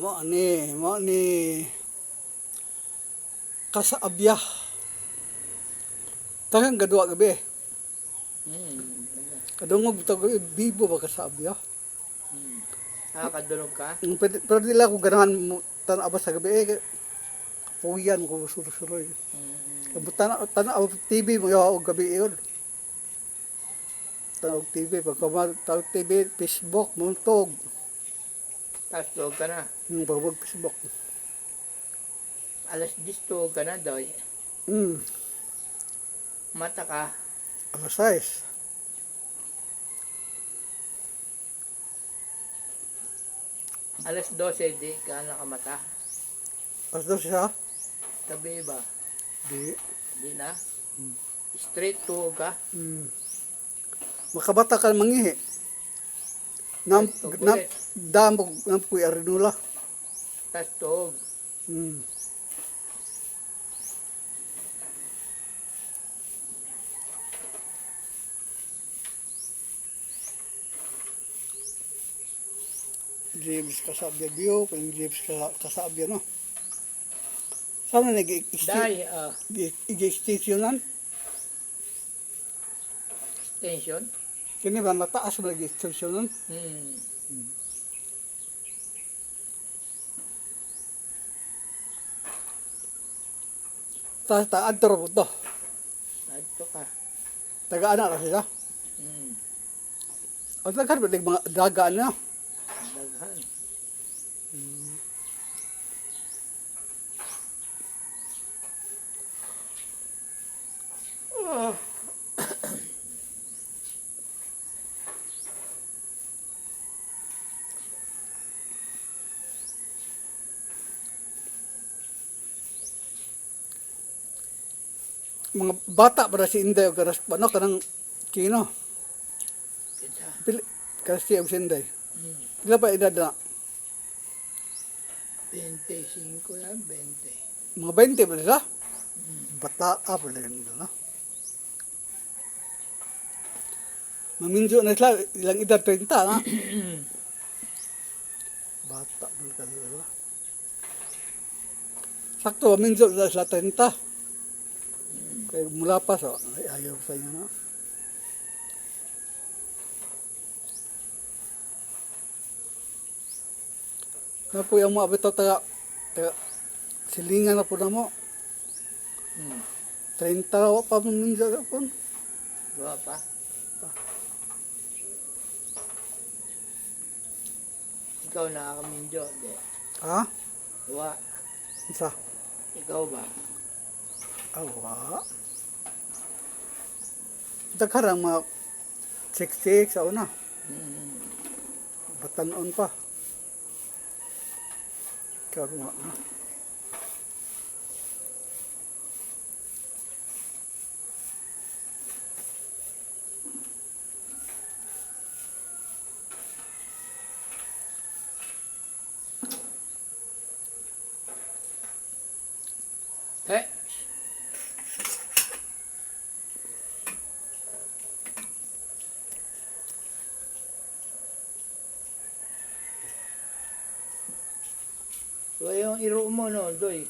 mo ni kasaabya. Tangang gadwa gabi. Kadungog bitaw gabi bibo ba kasaabya? Kadulog ka? Pero dila ko ganahan mo tan-aba sa gabi puyan ko surusuroy. Tan-aw TV mo yo gabi iyon. Tan-aw TV pagka TV Facebook muntog. Tapos tuwag ka na. Pagwag Facebook. Alas 10 tuwag ka na, Doy. Mata ka. Alas 6. Alas 12, di ka nakamata. Alas 12 siya? Tabi ba? Di. Di na? Straight tuwag ka? Makabata ka mangihi. Damog kuy arinula. Tapos tuwag. James Kasabia Bio, kung James Kasabia, no? Sana nag-extensionan? Extension? Kini ba nataas mo nag-extensionan? Tagaan taro po to. Adto ka. Tagaan na kasi siya. O tagaan ba mga dagaan na? Daghan. Mga bata para si Inday o karas ano kanang kino. Kita. Karas si Inday. Pila pa edad na? 25 yan, 20. Mga 20 ba sila? Bata pa rin no? Maminjo na sila, ilang edad 30 na. Bata ba sila? Sakto, maminjo na sila 30. Kaya mula pa so, ayaw sa inyo na. Na po yung mga abito taga silingan na po na mo. 30 pa maminjo na po. Dua pa? Ikaw nakakaminjo, di? Ha? Dua. Isa? Ikaw ba? Awa. Dagharang mga 66 sa una. Batanon pa. Karon nga na. Eh? So, yung iro mo no, Doy.